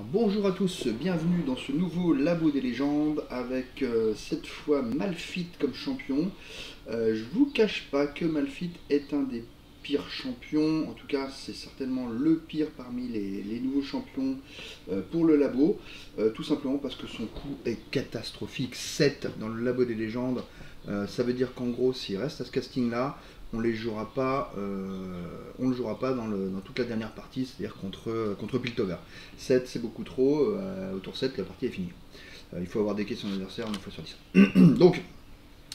Alors, bonjour à tous, bienvenue dans ce nouveau Labo des légendes avec cette fois Malphite comme champion. Je vous cache pas que Malphite est un des pires champions, en tout cas c'est certainement le pire parmi les nouveaux champions pour le labo, tout simplement parce que son coup est catastrophique. 7 dans le Labo des légendes, ça veut dire qu'en gros s'il reste à ce casting là, on ne le jouera pas dans toute la dernière partie, c'est-à-dire contre Piltover. 7 c'est beaucoup trop, au tour 7 la partie est finie. Il faut avoir déqué son adversaire une fois sur 10. Donc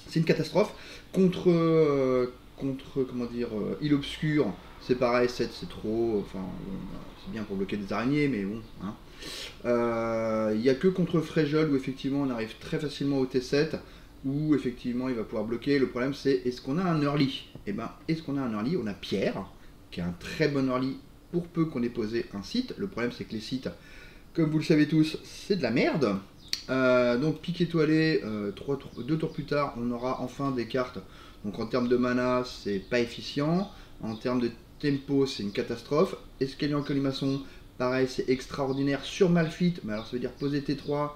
c'est une catastrophe. Contre comment dire, île obscure, c'est pareil, 7 c'est trop, enfin c'est bien pour bloquer des araignées, mais bon. Hein. Il n'y a que contre Frejol où effectivement on arrive très facilement au T7, où effectivement il va pouvoir bloquer. Le problème c'est, est-ce qu'on a un early? Et ben, est-ce qu'on a un early? On a Pierre, qui a un très bon early pour peu qu'on ait posé un site. Le problème c'est que les sites, comme vous le savez tous, c'est de la merde. Donc pique étoilé, 2 tours plus tard, on aura enfin des cartes. Donc en termes de mana, c'est pas efficient. En termes de tempo, c'est une catastrophe. Escalier en colimaçon, pareil, c'est extraordinaire sur Malphite. Mais alors ça veut dire poser T3,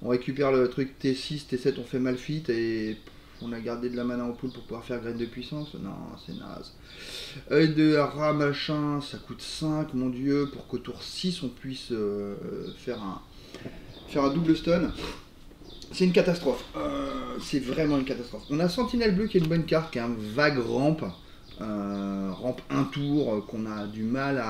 on récupère le truc T6, T7, on fait Malphite et on a gardé de la mana en pool pour pouvoir faire graine de puissance. Non, c'est naze. Œil de rat machin, ça coûte 5, mon dieu, pour qu'au tour 6 on puisse faire un double stun. C'est une catastrophe. C'est vraiment une catastrophe. On a Sentinelle Bleu qui est une bonne carte, qui est un vague rampe. Rampe 1 tour qu'on a du mal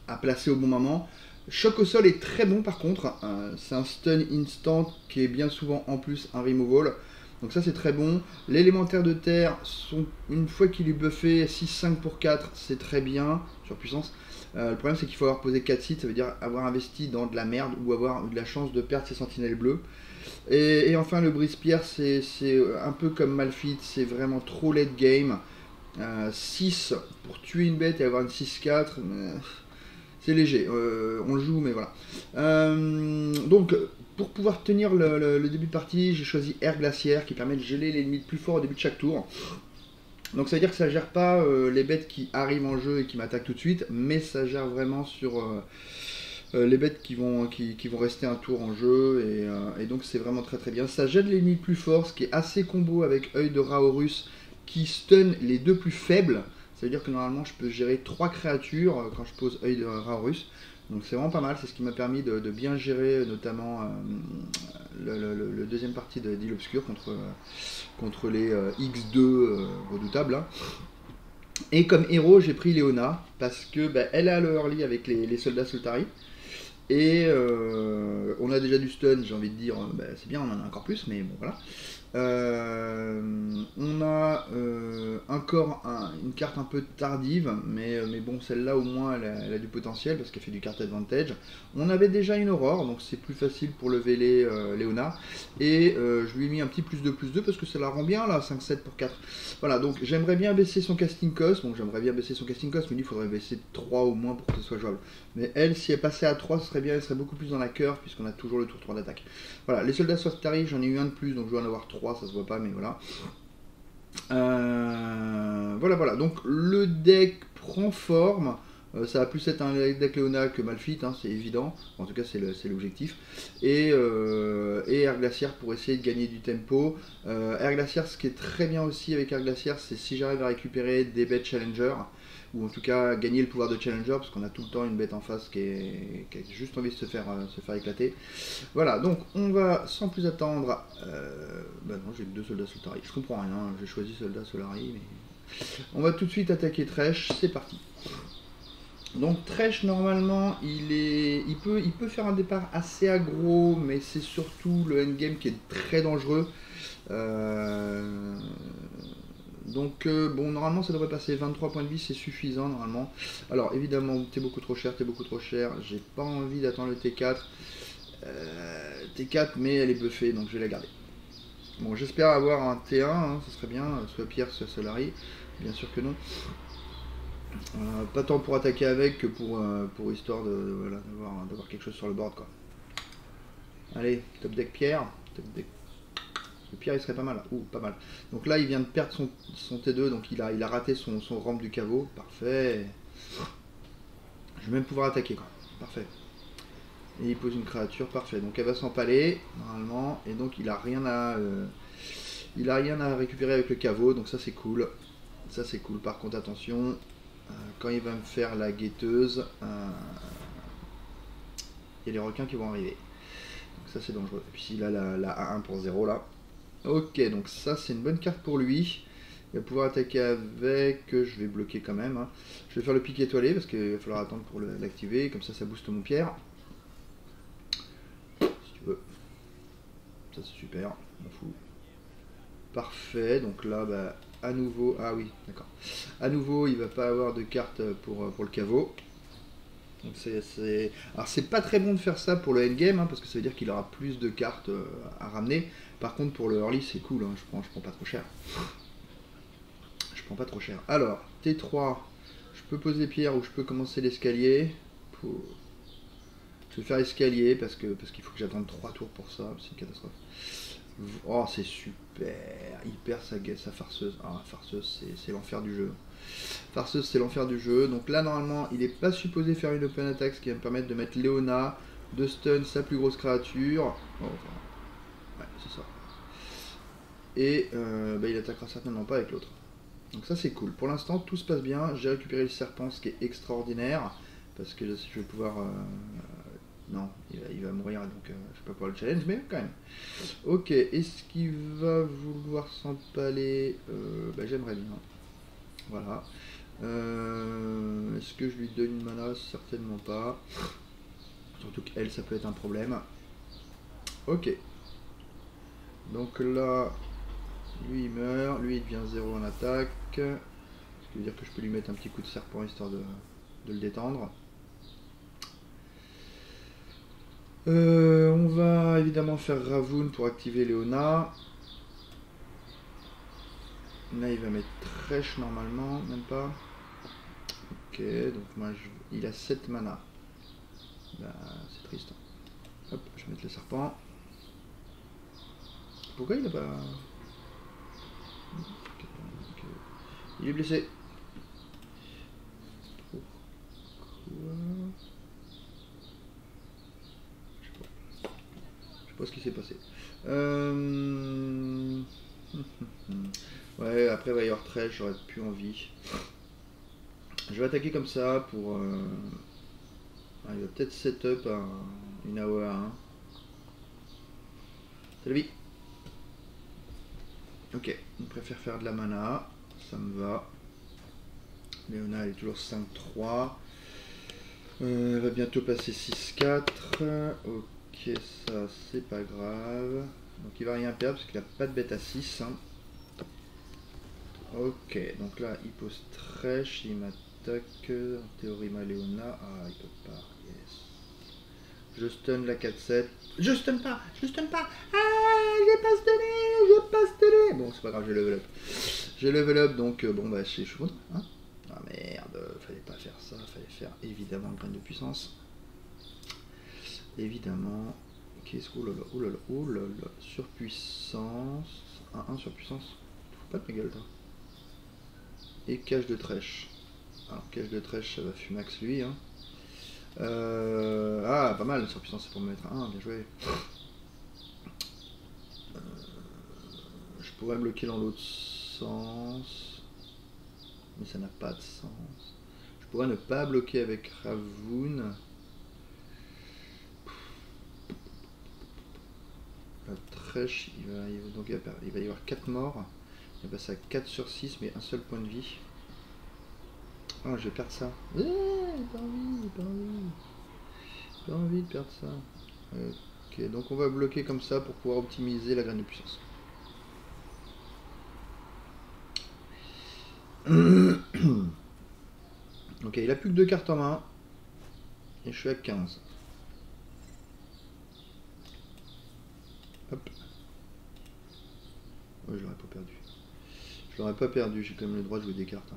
à placer au bon moment. Choc au sol est très bon par contre. C'est un stun instant qui est bien souvent en plus un removal. Donc ça c'est très bon. L'élémentaire de terre, une fois qu'il est buffé, 6-5 pour 4, c'est très bien sur puissance. Le problème c'est qu'il faut avoir posé 4 sites, ça veut dire avoir investi dans de la merde ou avoir eu de la chance de perdre ses sentinelles bleues. Et enfin le brise-pierre, c'est un peu comme Malphite, c'est vraiment trop late game. 6 pour tuer une bête et avoir une 6-4, c'est léger, on le joue mais voilà. Donc pour pouvoir tenir le début de partie, j'ai choisi Air Glaciaire qui permet de geler l'ennemi le plus fort au début de chaque tour. Donc ça veut dire que ça gère pas les bêtes qui arrivent en jeu et qui m'attaquent tout de suite, mais ça gère vraiment sur les bêtes qui vont rester un tour en jeu, et donc c'est vraiment très très bien. Ça gèle l'ennemi le plus fort, ce qui est assez combo avec œil de Raorus qui stun les deux plus faibles. Ça veut dire que normalement je peux gérer 3 créatures quand je pose œil de Raorus. Donc c'est vraiment pas mal, c'est ce qui m'a permis de bien gérer notamment le deuxième partie d'Île Obscure contre les X2 redoutables. Hein. Et comme héros, j'ai pris Léona parce que elle a le early avec les soldats Soltari. Et on a déjà du stun, j'ai envie de dire, c'est bien, on en a encore plus, mais bon voilà. On a encore une carte un peu tardive, mais bon, celle-là au moins elle a du potentiel parce qu'elle fait du card advantage. On avait déjà une aurore, donc c'est plus facile pour lever Léona. Et je lui ai mis un petit +2 parce que ça la rend bien là, 5-7 pour 4. Voilà, donc j'aimerais bien baisser son casting cost, mais il faudrait baisser 3 au moins pour que ce soit jouable. Mais elle, si elle passait à 3, ce serait bien, elle serait beaucoup plus dans la curve puisqu'on a toujours le tour 3 d'attaque. Voilà, les soldats Soltari, j'en ai eu un de plus, donc je dois en avoir 3, ça se voit pas, mais voilà. Voilà. Donc le deck prend forme. Ça va plus être un deck Léona que Malphite, hein, c'est évident. En tout cas, c'est l'objectif. Et Air Glaciaire pour essayer de gagner du tempo. Air Glaciaire, ce qui est très bien aussi avec Air Glaciaire, c'est si j'arrive à récupérer des bêtes Challenger, ou en tout cas gagner le pouvoir de Challenger, parce qu'on a tout le temps une bête en face qui a juste envie de se faire éclater. Voilà, donc on va sans plus attendre. Non, j'ai que 2 soldats Soltari. Je comprends rien, j'ai choisi soldat Solari, mais on va tout de suite attaquer Thresh, c'est parti. Donc Thresh normalement il peut faire un départ assez aggro, mais c'est surtout le endgame qui est très dangereux. Donc bon, normalement ça devrait passer 23 points de vie, c'est suffisant normalement. Alors évidemment t'es beaucoup trop cher, j'ai pas envie d'attendre le T4. T4 mais elle est buffée donc je vais la garder. Bon, j'espère avoir un T1, hein, ça serait bien, soit Pierre soit Solari, bien sûr que non. Pas tant pour attaquer avec que pour histoire d'avoir quelque chose sur le board quoi. Allez, top deck Pierre, le Pierre il serait pas mal, pas mal. Donc là il vient de perdre son T2, donc il a raté son rampe du caveau, parfait. Je vais même pouvoir attaquer quoi, parfait. Et il pose une créature, parfait. Donc elle va s'empaler, normalement. Et donc il a rien à... il a rien à récupérer avec le caveau, donc ça c'est cool. Ça c'est cool. Par contre, attention, quand il va me faire la guetteuse, il y a les requins qui vont arriver. Donc ça c'est dangereux. Et puis s'il a la A1 pour 0 là. Ok, donc ça c'est une bonne carte pour lui. Il va pouvoir attaquer avec... Je vais bloquer quand même. Hein. Je vais faire le pic étoilé parce qu'il va falloir attendre pour l'activer. Comme ça booste mon pierre. Si tu veux. Ça c'est super. On m'en fout. Parfait. Donc là, bah, à nouveau... Ah oui, d'accord. À nouveau, il va pas avoir de carte pour le caveau. Donc alors c'est pas très bon de faire ça pour le endgame, hein, parce que ça veut dire qu'il aura plus de cartes à ramener. Par contre pour le early c'est cool, hein, je prends pas trop cher. Je prends pas trop cher. Alors, T3, je peux poser pierre ou je peux commencer l'escalier. Pour... Je vais faire escalier parce qu'il faut que j'attende 3 tours pour ça, c'est une catastrophe. Oh c'est super, il perd sa farceuse. Ah farceuse c'est l'enfer du jeu. Farceuse c'est l'enfer du jeu. Donc là normalement il n'est pas supposé faire une open attack, ce qui va me permettre de mettre Léona, de stun sa plus grosse créature. Oh, enfin, ouais c'est ça. Et bah, il attaquera certainement pas avec l'autre. Donc ça c'est cool. Pour l'instant tout se passe bien. J'ai récupéré le serpent, ce qui est extraordinaire. Parce que je vais pouvoir... non, il va mourir, donc je vais pas pouvoir le challenge, mais quand même. Ok, est-ce qu'il va vouloir s'empaler bah, j'aimerais bien. Voilà. Est-ce que je lui donne une mana? Certainement pas. Surtout qu'elle, ça peut être un problème. Ok. Donc là, lui il meurt, lui il devient 0 en attaque. Ce qui veut dire que je peux lui mettre un petit coup de serpent histoire de le détendre. On va évidemment faire Ravun pour activer Léona. Là il va mettre Trèche normalement, même pas. Ok, donc moi il a 7 mana. Bah, c'est triste. Hop, je vais mettre le serpent. Pourquoi il a pas... Okay. Il est blessé. Pourquoi? Je sais pas ce qui s'est passé. Ouais, après il va y avoir Trèche, j'aurais plus envie. Je vais attaquer comme ça pour... Ah, il va peut-être setup une AOA 1. C'est la vie. Ok, il préfère faire de la mana, ça me va. Léona elle est toujours 5-3. Elle va bientôt passer 6-4. Ok, ça c'est pas grave. Donc il va rien perdre parce qu'il a pas de bête à 6. Hein. Ok, donc là il pose Trèche, il m'attaque. En théorie ma Léona. Ah il peut pas, yes. Je stun la 4-7. Je stun pas. Ah, j'ai pas stunné. Bon, c'est pas grave, j'ai level up. J'ai level up, donc bon, bah, je suis content. Hein. Ah merde, fallait pas faire ça. Fallait faire évidemment le grain de puissance. Évidemment. Qu'est-ce que. Oh là là. Surpuissance. 1 surpuissance. Faut pas de ma gueule, toi. Et cache de Trèche. Alors, cache de Trèche, ça va fumax lui, hein. Ah, pas mal, surpuissance c'est pour me mettre à 1, bien joué. Je pourrais bloquer dans l'autre sens, mais ça n'a pas de sens. Je pourrais ne pas bloquer avec Ravun. La Trèche, il va y avoir 4 morts. Il va passer à 4 sur 6, mais un seul point de vie. Oh, je vais perdre ça. Pas envie de perdre ça. Ok, donc on va bloquer comme ça pour pouvoir optimiser la graine de puissance. Ok, il a plus que 2 cartes en main. Et je suis à 15. Hop. Ouais, je l'aurais pas perdu. Je l'aurais pas perdu, j'ai quand même le droit de jouer des cartes.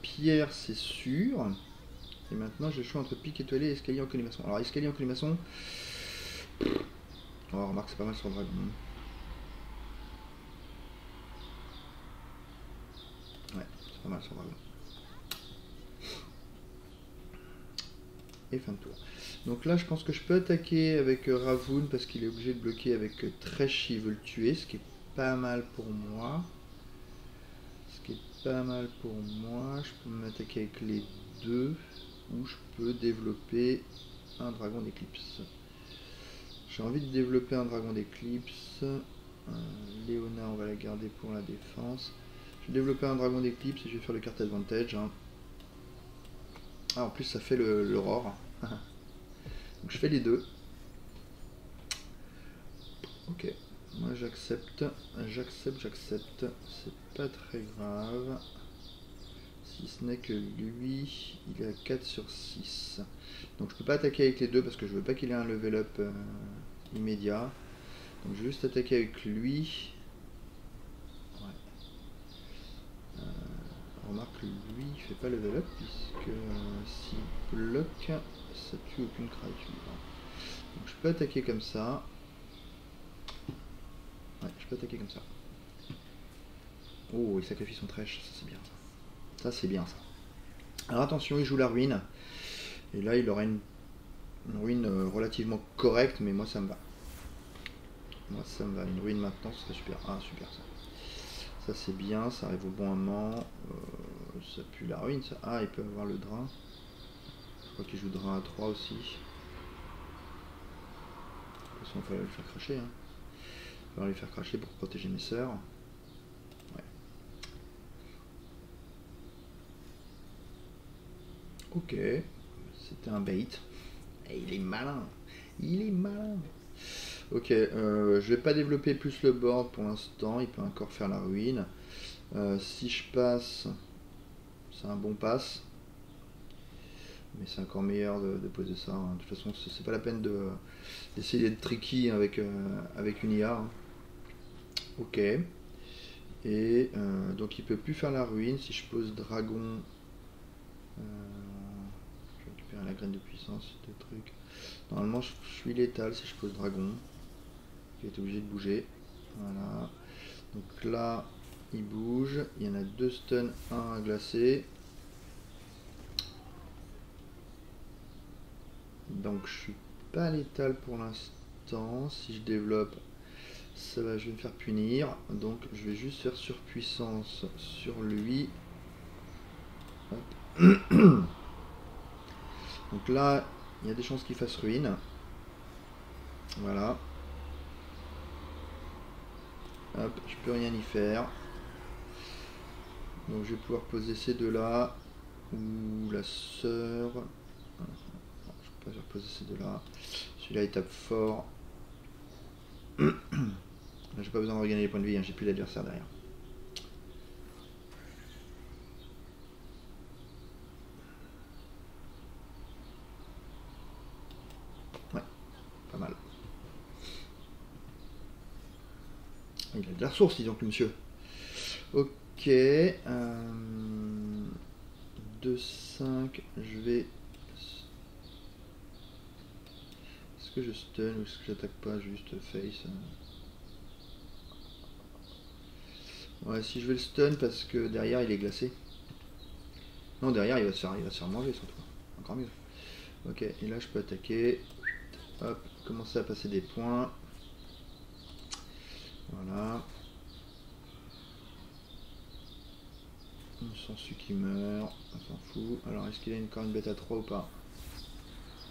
Pierre, c'est sûr. Et maintenant, j'ai le choix entre pic étoilé et escalier en colimaçon. Alors, escalier en colimaçon. Oh, remarque, c'est pas mal sur Dragon. Ouais, c'est pas mal sur Dragon. et fin de tour. Donc là je pense que je peux attaquer avec Ravun parce qu'il est obligé de bloquer avec Thresh, il veut le tuer, ce qui est pas mal pour moi. Ce qui est pas mal pour moi, je peux m'attaquer avec les deux, ou je peux développer un dragon d'éclipse. J'ai envie de développer un dragon d'éclipse. Léona, on va la garder pour la défense. Je vais développer un dragon d'éclipse et je vais faire le card advantage. Hein. Ah, en plus ça fait l'aurore. Donc je fais les deux. Ok. Moi j'accepte. J'accepte. C'est pas très grave. Si ce n'est que lui, il est à 4 sur 6. Donc je peux pas attaquer avec les deux parce que je veux pas qu'il ait un level up immédiat. Donc je vais juste attaquer avec lui. Ouais. Remarque, lui il fait pas level up puisque s'il bloque, ça tue aucune créature. Donc je peux attaquer comme ça. Ouais, je peux attaquer comme ça. Oh, il sacrifie son trèche, ça c'est bien ça. Ça c'est bien ça. Alors attention, il joue la ruine. Et là il aura une ruine relativement correcte, mais moi ça me va. Moi ça me va. Une ruine maintenant, ce serait super. Ah super ça. Ça c'est bien, ça arrive au bon moment. Ça pue la ruine ça. Ah, il peut avoir le drain. Je crois qu'il joue drain à 3 aussi. De toute façon il va le faire cracher. Hein. Il va les faire cracher pour protéger mes sœurs. Ouais. Ok. C'était un bait. Et il est malin. Il est malin. Ok, je vais pas développer plus le board pour l'instant. Il peut encore faire la ruine. Si je passe, c'est un bon pass. Mais c'est encore meilleur de poser ça. Hein. De toute façon, c'est pas la peine d'essayer d'être tricky avec une IA. Hein. Ok. Et donc il peut plus faire la ruine. Si je pose dragon, je vais récupérer la graine de puissance, des trucs. Normalement je suis létal si je pose dragon. Il est obligé de bouger. Voilà. Donc là il bouge. Il y en a 2 stuns, 1 à glacer. Donc je suis pas létal pour l'instant. Si je développe, ça va, je vais me faire punir. Donc je vais juste faire surpuissance sur lui. Hop. Donc là, il y a des chances qu'il fasse ruine. Voilà. Hop, je peux rien y faire. Donc je vais pouvoir poser ces deux là. Ou la sœur. Je peux pas poser ces deux là. Celui-là il tape fort. J'ai pas besoin de regagner les points de vie, hein, j'ai plus l'adversaire derrière. Ouais, pas mal. Il a de la ressource, disons que monsieur. Ok. 2-5, je vais... Est-ce que je stun ou est-ce que j'attaque pas juste face? Ouais, si je vais le stun parce que derrière il est glacé. Non, derrière il va se faire manger surtout. Encore mieux. Ok, et là je peux attaquer. Hop, commencer à passer des points. Voilà. On s'en suit qui meurt, on s'en fout. Alors est-ce qu'il a encore une bête à 3 ou pas?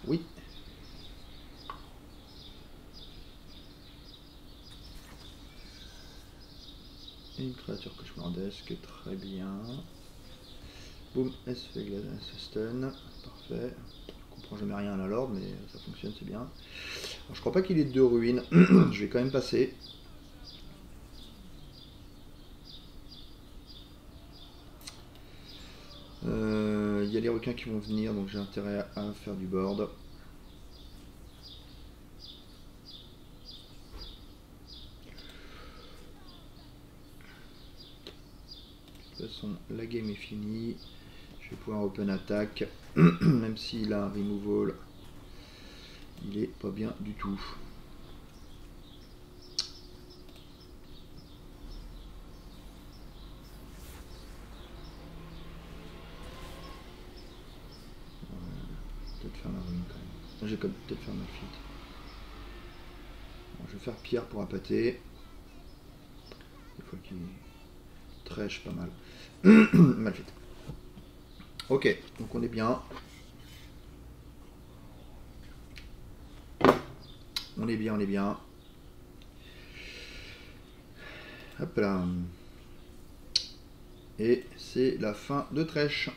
Oui. Et une créature cauchemardesque, très bien. Boum, elle se fait glacer, elle se stun, parfait. Je comprends jamais rien à la lord, mais ça fonctionne, c'est bien. Alors, je crois pas qu'il ait 2 ruines, je vais quand même passer. Il y a les requins qui vont venir, donc j'ai intérêt à faire du board. De toute façon, la game est finie. Je vais pouvoir open attack, même s'il a un removal, il est pas bien du tout. Peut-être faire la ruine. J'ai comme peut-être faire Malphite. Bon, je vais faire Pierre pour appâter. Il faut qu'il trèche pas mal. Malphite. Ok, donc on est bien. On est bien, on est bien. Hop là. Et c'est la fin de Trèche.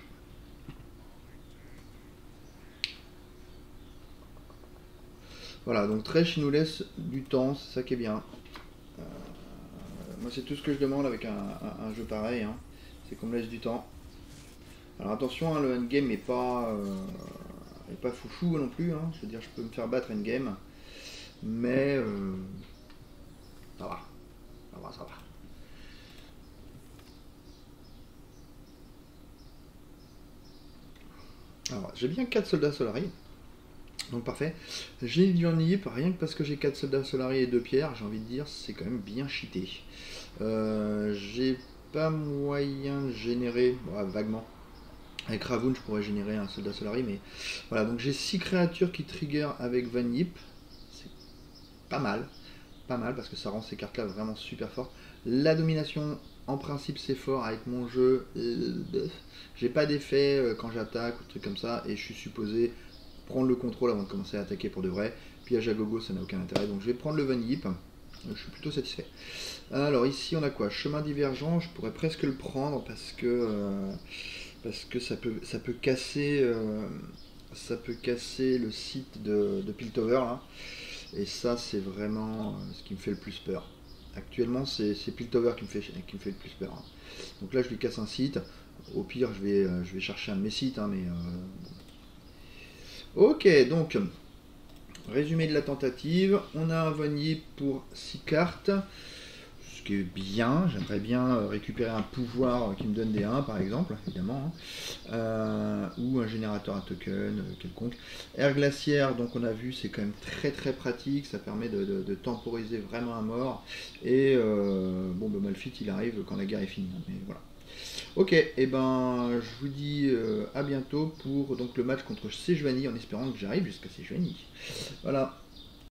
Voilà, donc Trèche il nous laisse du temps, c'est ça qui est bien. Moi c'est tout ce que je demande avec un jeu pareil, hein. C'est qu'on me laisse du temps. Alors attention, hein, le endgame n'est pas foufou non plus, hein. Je veux dire, je peux me faire battre endgame, mais ça va, ça va, ça va. Alors, j'ai bien 4 soldats Solari, donc parfait. J'ai du Nip, rien que parce que j'ai 4 soldats Solari et 2 pierres, j'ai envie de dire, c'est quand même bien cheaté. J'ai pas moyen de générer, bon, vaguement. Avec Ravun, je pourrais générer un soldat Solari, mais voilà, donc j'ai 6 créatures qui trigger avec Van Yip. C'est pas mal, parce que ça rend ces cartes-là vraiment super fortes. La domination, en principe, c'est fort avec mon jeu. J'ai pas d'effet quand j'attaque ou trucs comme ça, et je suis supposé prendre le contrôle avant de commencer à attaquer pour de vrai. Piège à gogo, ça n'a aucun intérêt, donc je vais prendre le Van Yip. Je suis plutôt satisfait. Alors ici, on a quoi? Chemin divergent, je pourrais presque le prendre parce que ça peut casser le site de Piltover là. Et ça c'est vraiment ce qui me fait le plus peur. Actuellement c'est Piltover qui me fait le plus peur, hein. Donc là je lui casse un site. Au pire je vais chercher un de mes sites, hein, mais ok, donc résumé de la tentative. On a un Vanier pour 6 cartes. Ce qui est bien, j'aimerais bien récupérer un pouvoir qui me donne des 1 par exemple, évidemment, hein. Ou un générateur à token quelconque. Air glaciaire, donc on a vu, c'est quand même très très pratique, ça permet de temporiser vraiment à mort. Et bon, bah, Malphite il arrive quand la guerre est finie, hein, mais voilà. Ok, et ben je vous dis à bientôt pour donc le match contre Sejuani, en espérant que j'arrive jusqu'à Sejuani. Voilà.